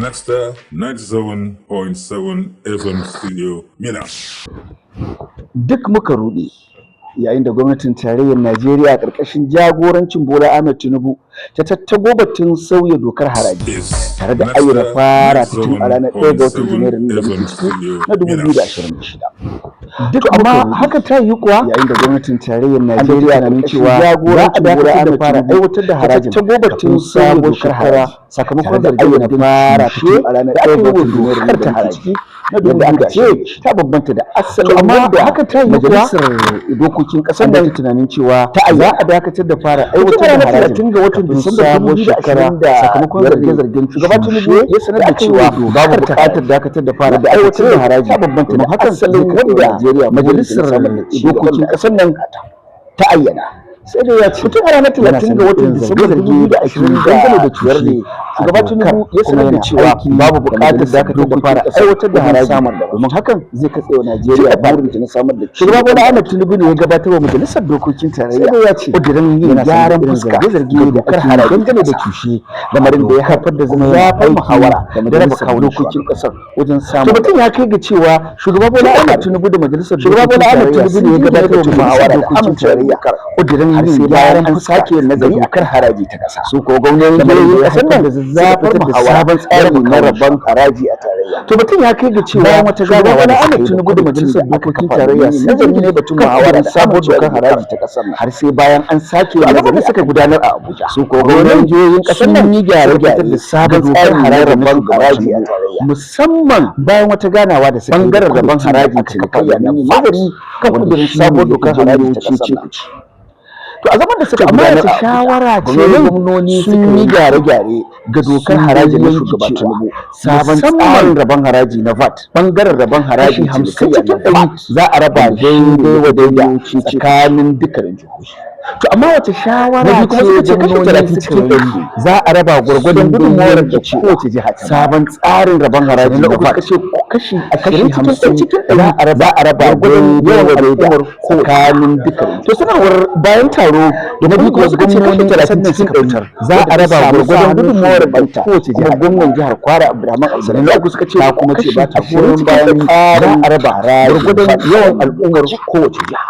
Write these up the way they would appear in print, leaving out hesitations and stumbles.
Nexta 97.7 FM Studio Mina. Duk muka ruɗe yayin da gwamnatin tarayyar Najeriya a ƙarƙashin jagorancin Bola Ahmed Tinubu ta tattago batun sauya dokar haraji tare da ayyana fara ta tun a ranar 1 ga watan Janairun da muke ciki na 2026. Duk amma haka ta yi kuwa yayin da gwamnatin tarayyar Najeriya na cewa za a dakatar da fara aiwatar da harajin ta batun sauya dokar haraji sakamakon da ayyana fara ta tun a ranar 1 ga watan Janairun da muke ciki na 2026 ta bambanta da asalin amma da haka ta yi majalisar dokokin kasar da ta tunanin cewa za a dakatar da fara aiwatar da harajin ga watan Disamba 2020 sakamakon zarge-zargen shugaba Tinubu ya sanar da cewa babu buƙatar dakatar da fara da aiwatar da haraji ta bambanta da hakan asalin wanda Najeriya majalisar dokokin kasar nan ta ayyana sai da ya ce tun a ranar 30 ga watan Disamba 2020 dangane da ciyar da shugaba Tinubu ya sanar da cewa babu buƙatar dakatar da fara aiwatar da haraji domin hakan zai katse wa Najeriya burin ta na samar da shugaba Bola Ahmed Tinubu ne ya gabatar wa majalisar dokokin tarayya sai da ya ce kudirin yin gyaran fuska zarge da kar haraji dangane da cushe lamarin da ya haifar da zafin muhawara da raba dokokin kasar wajen samun mutum ya kai ga cewa shugaba Bola Ahmed Tinubu da majalisar dokokin tarayya ne ya gabatar wa muhawara da amincewa kudirin yin gyaran an sake nazari akan haraji ta kasa su ko gwamnatin kasar nan da zazzafar sabon tsarin na rabon haraji a tarayya to mutum ya kai ga cewa wata gaba wani Ahmed Tinubu da majalisar dokokin tarayya sun ne batun muhawara da sabon dokar haraji ta kasar nan har sai bayan an sake nazari suka gudanar a Abuja su ko gwamnatin jihohin kasar nan yi gyare-gyare da sabon tsarin na rabon haraji a tarayya musamman bayan wata ganawa da suka bangaren rabon haraji cinikayya na nazari kan kudirin sabon dokar haraji ta kasar nan. To a zaman da suka gudanar a shawara ce gwamnoni sun yi gyare-gyare ga dokar haraji na shugaba Tinubu sabon tsarin rabon haraji na VAT bangaren rabon haraji 50 cikin 100 za a raba daidai wa daidai tsakanin dukkanin jihohi. To amma wace shawara ce gwamnoni cikin 100 za a raba gwargwadon gudunmawar da kowace jiha sabon tsarin rabon haraji na VAT kashi 50 cikin 100 za a raba gwargwadon yawan al'ummar tsakanin dukkanin. To sanarwar bayan taro da na biyu wasu gwamnoni 30 suka fitar za a raba gwargwadon gudunmawar banta kowace jihar gwamnan jihar Kwara Abdulrahman Abdulsalam da suka ce ta kuma ce ba ta goyon bayan za a raba gwargwadon yawan al'ummar kowace jiha.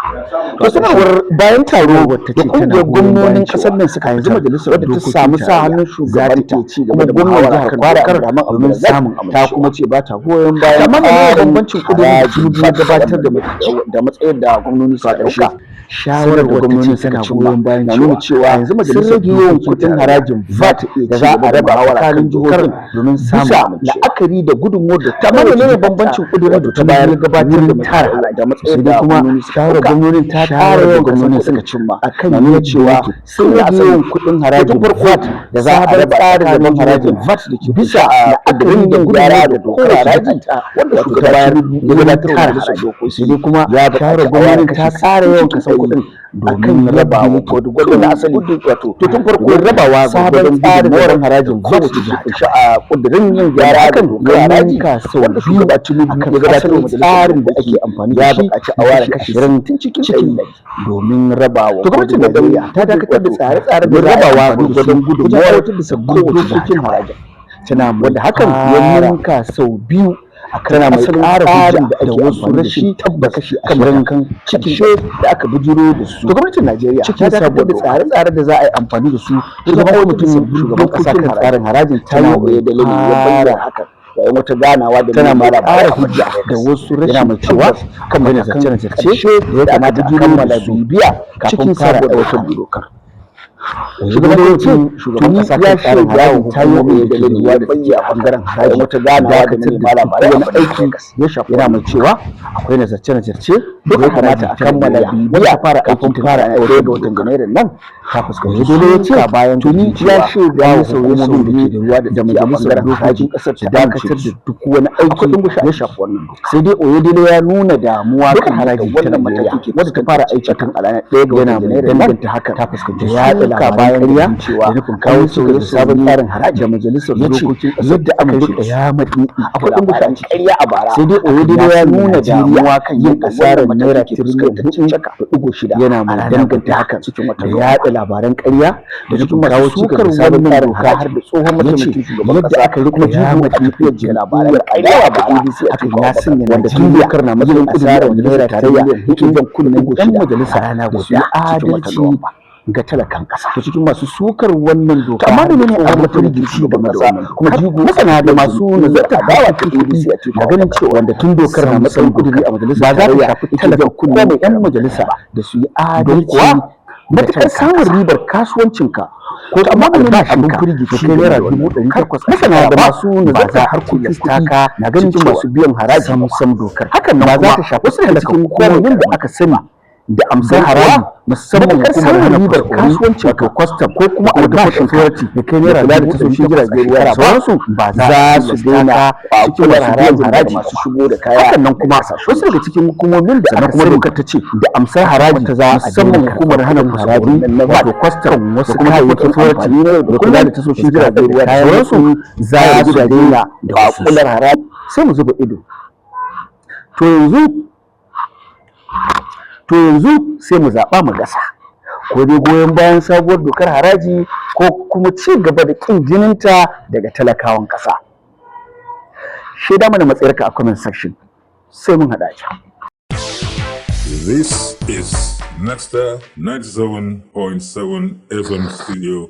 To sanarwar bayan taro da kungiyar gwamnonin kasar nan suka yanzu majalisar wadda ta samu sa hannun shugabanta kuma gwamnan jihar Kwara Abdulrahman Abdulsalam ta kuma ce ba ta goyon bayan amma ne bambancin kudirin da Tinubu ya gabatar da matsayar da gwamnoni suka dauka. Shawarar da gwamnati suka goyon bayan na nuna cewa yanzu majalisar yawan kudin harajin VAT da za a raba a tsakanin jihohin domin samun la'akari da gudunmuwar da ta mana ne bambancin kudirin da ta bayar gabatar da tara da matsayin da kuma shawarar gwamnonin ta tara yawan gwamnonin suka cimma akan nuna cewa sun yi yawan kudin harajin VAT da za a raba tsarin rabon harajin VAT da ke bisa la'akari da gyara da dokar haraji wanda ta bayar da gabatar da dokoki sai kuma ya shawarar gwamnonin ta tsara yawan kasar kudin domin rabawa gwargwadon na asali wato to tun farko rabawa sabon tsarin moran harajin kowace jiha a kudirin yin gyara kan dokar haraji wanda shugaba Tinubu ya gabatar da tsarin da ake amfani da shi a ware kashi 20 tun cikin 100 domin rabawa to gwamnatin Najeriya ta dakatar da tsare-tsare da rabawa gwargwadon gudunmawar da sabbin dokokin harajin tana wanda hakan ya ninka sau biyu tana mai ƙara tsarin da ake wasu rashin tabbakashi a kan cikin da aka bijiro da su. To gwamnatin Najeriya ta dakatar da tsare-tsare da za a yi amfani da su da zama wani mutum shugaban ƙasa kan tsarin harajin tana waye da lalin ya bayyana hakan yayin wata ganawa da tana mara ƙara hujja da wasu rashin mai cewa kan bayyana zance-zance da ya kamata a kammala bibiya kafin fara aiwatar da dokar. Shugaban kasa ya shaida wa tayoyi da lalluwa da take a bangaren haraji wata ganawa da manema labarai wani aiki ya shafi yana mai cewa akwai nazarce-nazarce da ya kamata a kammala bibiya fara aikin fara aure ga watan Janairun nan ta fuskanci dole ya ce bayan tuni ya shaida wa sauye-sauye da ke da ruwa da majalisar dokokin kasar ta dakatar da duk wani aiki ya shafi wannan sai dai Oyedele ya nuna damuwa kan haraji ta Najeriya wadda ta fara aiki kan a ranar 1 ga watan Janairun nan ta haka ta fuskanci yaɗa shakka bayan ƙarya da nufin kawo sauye sabon tsarin haraji da majalisar dokokin yadda aka rika ya madi akwai ɗin buka ƙarya a bara sai dai Oyedele ya nuna damuwa kan yin asarar naira tiriliyan 4.6 yana mai danganta hakan cikin wata yaɗa labaran ƙarya da nufin kawo cikar sabon tsarin haraji har da tsohon mataimakin shugaban ƙasa aka rika ya madi tafiyar labaran ƙarya a bara aka ya sanya wanda tun dokar na matsayin asarar naira tarayya yake jan kunnen ɗan majalisa rana guda adalci ga talakan kasa to cikin masu sukar wannan doka amma da ne a mutum gici da maza kuma jigo masana da masu nazarta dawa ta ADC a cikin ganin cewa wanda tun dokar na matsayin kuduri a majalisa ba za ta shafi talakan kunnen ɗan majalisa da su yi adalci matakar samun ribar kasuwancinka ko amma albashin ka shi naira 800 masana da masu nazarta harkokin taka na ganin cewa masu biyan haraji sam dokar hakan nan ba za ta shafi wasu daga cikin hukumomin da aka sani da amsar haraji musamman hukumar hana ribar kasuwanci wato custom ko kuma albashin authority da kai naira da tasoshin jiragen ruwa da sauransu ba za su daina cikin wasu haraji masu shigo da kaya hakan nan kuma wasu daga cikin hukumomin da aka kuma dokar ta ce da amsar haraji ta za musamman hukumar hana haraji wato custom wasu kayayyakin authority da kula da tasoshin jiragen ruwa da sauransu za su daina da kular haraji sai mu zuba ido to yanzu sai mu zaɓa mu gasa ko dai goyon bayan sabuwar dokar haraji ko kuma ci gaba da ƙin jininta daga talakawan ƙasa. Shaida mana matsayarka a comment section sai mun haɗa ta. This is Nexta 97.7 FM Studio.